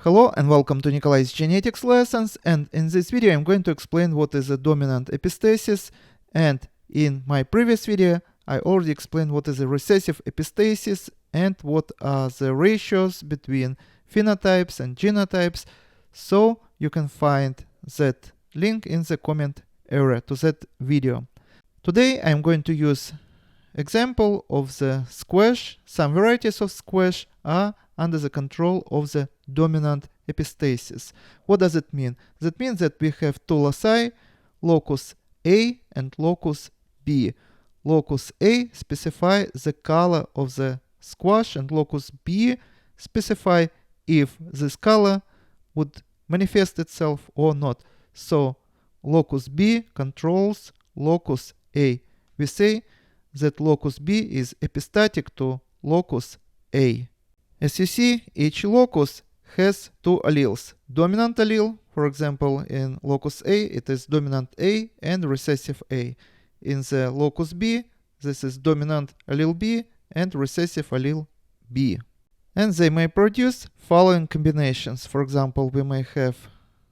Hello and welcome to Nikolay's genetics lessons, and in this video I'm going to explain what is a dominant epistasis, and in my previous video I already explained what is a recessive epistasis and what are the ratios between phenotypes and genotypes, so you can find that link in the comment area to that video. Today I'm going to use example of the squash. Some varieties of squash are under the control of the dominant epistasis. What does it mean? That means that we have two loci, locus A and locus B. Locus A specify the color of the squash, and locus B specify if this color would manifest itself or not. So locus B controls locus A. We say that locus B is epistatic to locus A. As you see, each locus has two alleles. Dominant allele, for example, in locus A, it is dominant A and recessive A. In the locus B, this is dominant allele B and recessive allele B. And they may produce following combinations. For example, we may have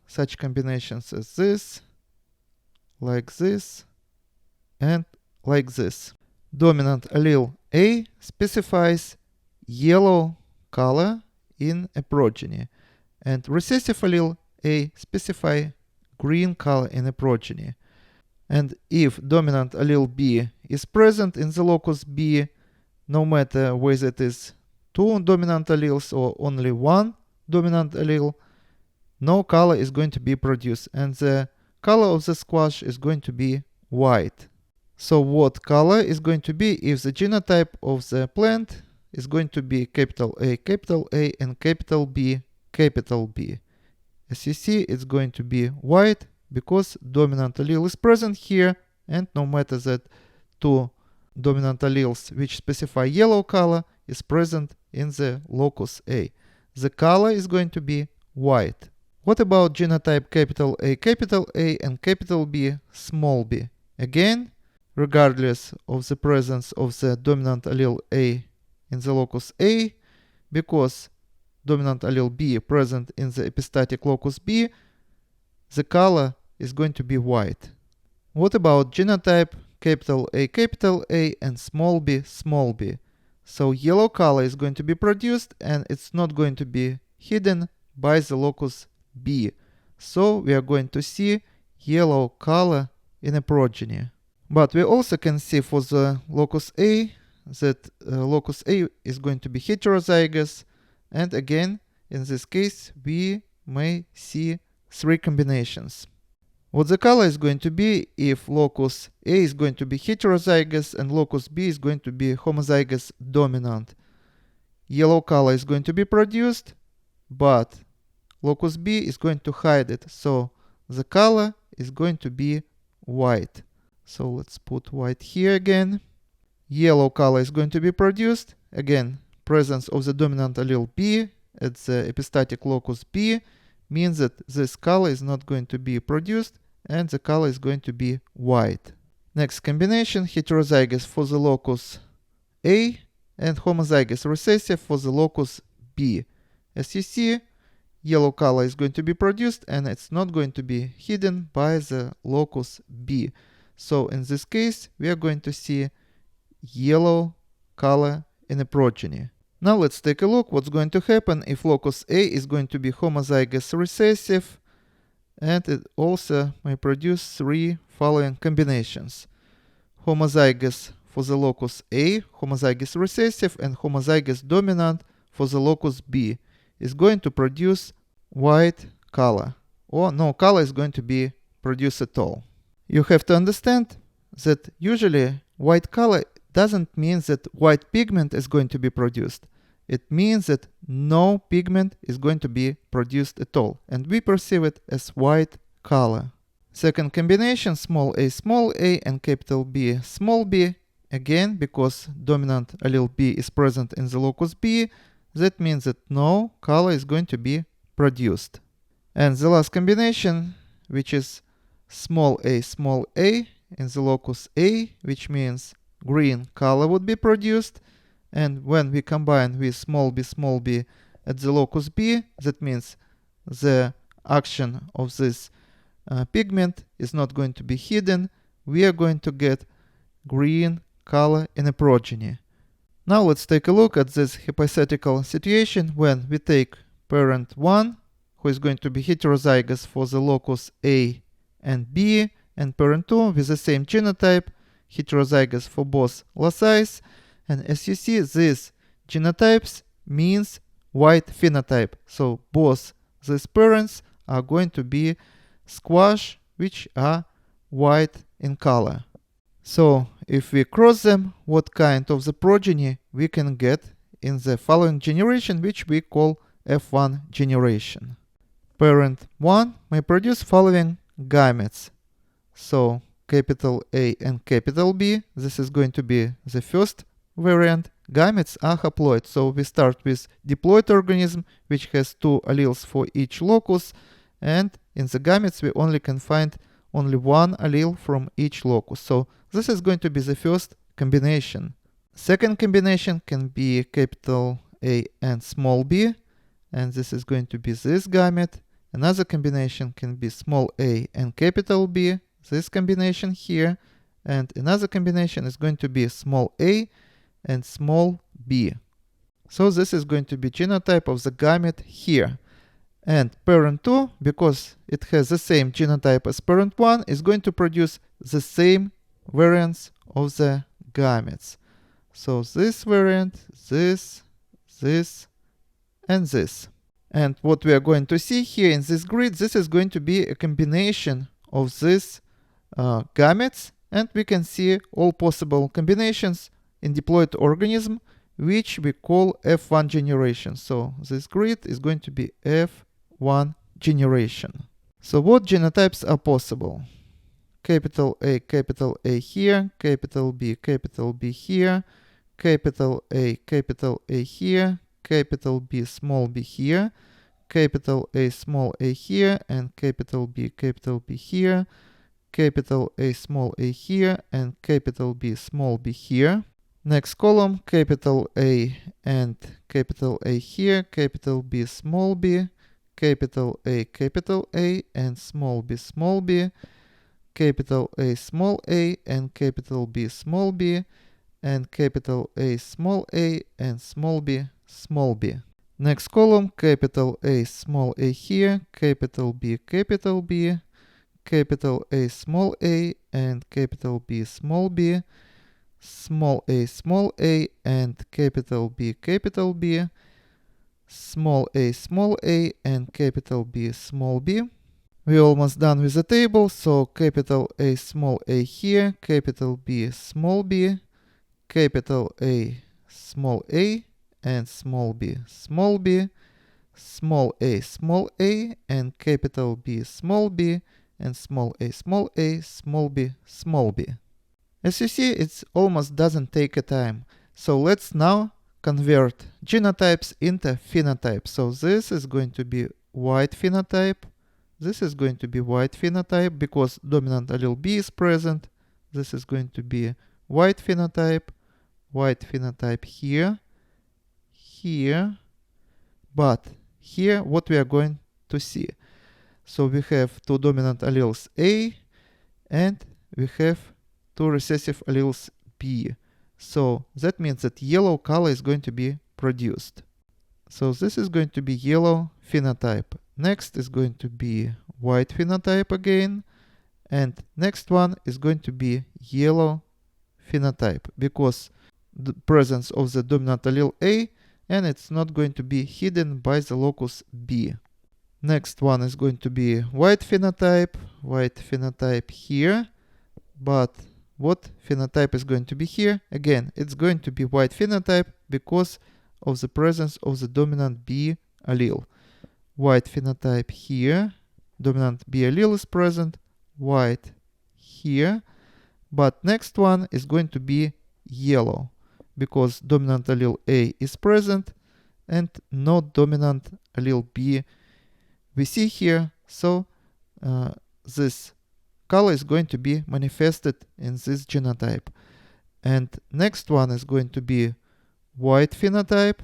such combinations as this, and like this. Dominant allele A specifies yellow color in a progeny, and recessive allele A specify green color in a progeny. And if dominant allele B is present in the locus B, no matter whether it is two dominant alleles or only one dominant allele, no color is going to be produced, and the color of the squash is going to be white. So what color is going to be if the genotype of the plant is going to be capital A, and capital B, capital B. As you see, it's going to be white because dominant allele is present here, and no matter that two dominant alleles which specify yellow color is present in the locus A, the color is going to be white. What about genotype capital A and capital B, small b? Again, regardless of the presence of the dominant allele A in the locus A, because dominant allele B present in the epistatic locus B, the color is going to be white. What about genotype capital A and small b? So yellow color is going to be produced, and it's not going to be hidden by the locus B. So we are going to see yellow color in a progeny. But we also can see for the locus A that locus A is going to be heterozygous, and again in this case we may see three combinations. What the color is going to be if locus A is going to be heterozygous and locus B is going to be homozygous dominant? Yellow color is going to be produced, but locus B is going to hide it, so the color is going to be white. So let's put white here again. Yellow color is going to be produced. Again, presence of the dominant allele B at the epistatic locus B means that this color is not going to be produced, and the color is going to be white. Next combination, heterozygous for the locus A and homozygous recessive for the locus B. As you see, yellow color is going to be produced, and it's not going to be hidden by the locus B. So in this case, we are going to see yellow color in a progeny. Now let's take a look what's going to happen if locus A is going to be homozygous recessive, and it also may produce three following combinations. Homozygous for the locus A, homozygous recessive, and homozygous dominant for the locus B is going to produce white color, or no color is going to be produced at all. You have to understand that usually white color doesn't mean that white pigment is going to be produced. It means that no pigment is going to be produced at all, and we perceive it as white color. Second combination, small a and capital B, small b. Again, because dominant allele B is present in the locus B, that means that no color is going to be produced. And the last combination, which is small a in the locus A, which means green color would be produced, and when we combine with small b at the locus B, that means the action of this pigment is not going to be hidden, we are going to get green color in a progeny. Now let's take a look at this hypothetical situation when we take parent 1, who is going to be heterozygous for the locus A and B, and parent 2 with the same genotype, heterozygous for both loci. And as you see, these genotypes means white phenotype. So both these parents are going to be squash, which are white in color. So if we cross them, what kind of the progeny we can get in the following generation, which we call F1 generation. Parent 1 may produce following gametes. So capital A and capital B, this is going to be the first variant. Gametes are haploid, so we start with diploid organism, which has 2 alleles for each locus, and in the gametes we only can find only 1 allele from each locus. So this is going to be the first combination. Second combination can be capital A and small b, and this is going to be this gamete. Another combination can be small a and capital B, this combination here, and another combination is going to be small a and small b. So this is going to be genotype of the gamete here. And parent 2, because it has the same genotype as parent 1, is going to produce the same variants of the gametes. So this variant, this, and this. And what we are going to see here in this grid, this is going to be a combination of these gametes, and we can see all possible combinations in diploid organism, which we call F1 generation. So this grid is going to be F1 generation. So what genotypes are possible? Capital A here, capital B here, capital A here, capital B small b here, capital A small a here, and capital B here, capital A small a here, and capital B small b here. Next column, capital A and capital A here, capital B small b, capital A and small b, capital A small a and capital B small b, and capital A small a and small b. Next column, capital A small a here, capital B, capital A small a and capital B small b, small a and capital B, small a and capital B small b. We're almost done with the table, so capital A small a here, capital B small b, capital A small a and small b, small a and capital B small b, and small a, small b. As you see, it almost doesn't take a time. So let's now convert genotypes into phenotypes. So this is going to be white phenotype. This is going to be white phenotype because dominant allele B is present. This is going to be white phenotype here, but here what we are going to see. So we have 2 dominant alleles A and we have 2 recessive alleles B. So that means that yellow color is going to be produced. So this is going to be yellow phenotype. Next is going to be white phenotype again. And next one is going to be yellow phenotype because the presence of the dominant allele A, and it's not going to be hidden by the locus B. Next one is going to be white phenotype here. But what phenotype is going to be here? Again, it's going to be white phenotype because of the presence of the dominant B allele. White phenotype here, dominant B allele is present, white here. But next one is going to be yellow because dominant allele A is present and not dominant allele B we see here. So this color is going to be manifested in this genotype. And next one is going to be white phenotype.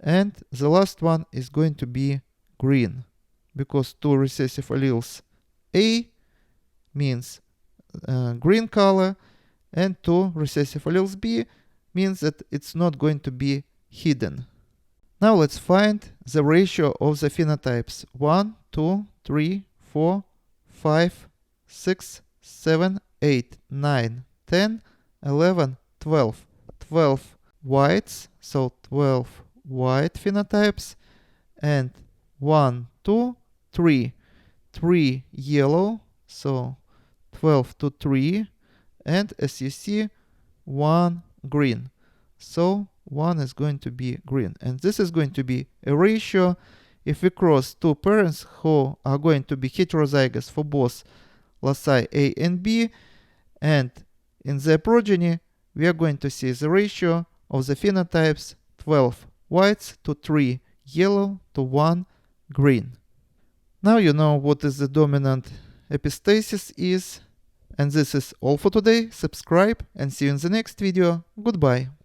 And the last one is going to be green, because two recessive alleles A means green color, and two recessive alleles B means that it's not going to be hidden. Now let's find the ratio of the phenotypes 1, 2, 3, 4, 5, 6, 7, 8, 9, 10, 11, 12. 12 whites, so 12 white phenotypes, and 1, 2, 3. 3 yellow, so 12 to 3, and as you see, 1 green. So 1 is going to be green. And this is going to be a ratio. If we cross two parents who are going to be heterozygous for both loci A and B, and in their progeny, we are going to see the ratio of the phenotypes 12 whites to 3 yellow to 1 green. Now you know what is the dominant epistasis is. And this is all for today. Subscribe and see you in the next video. Goodbye.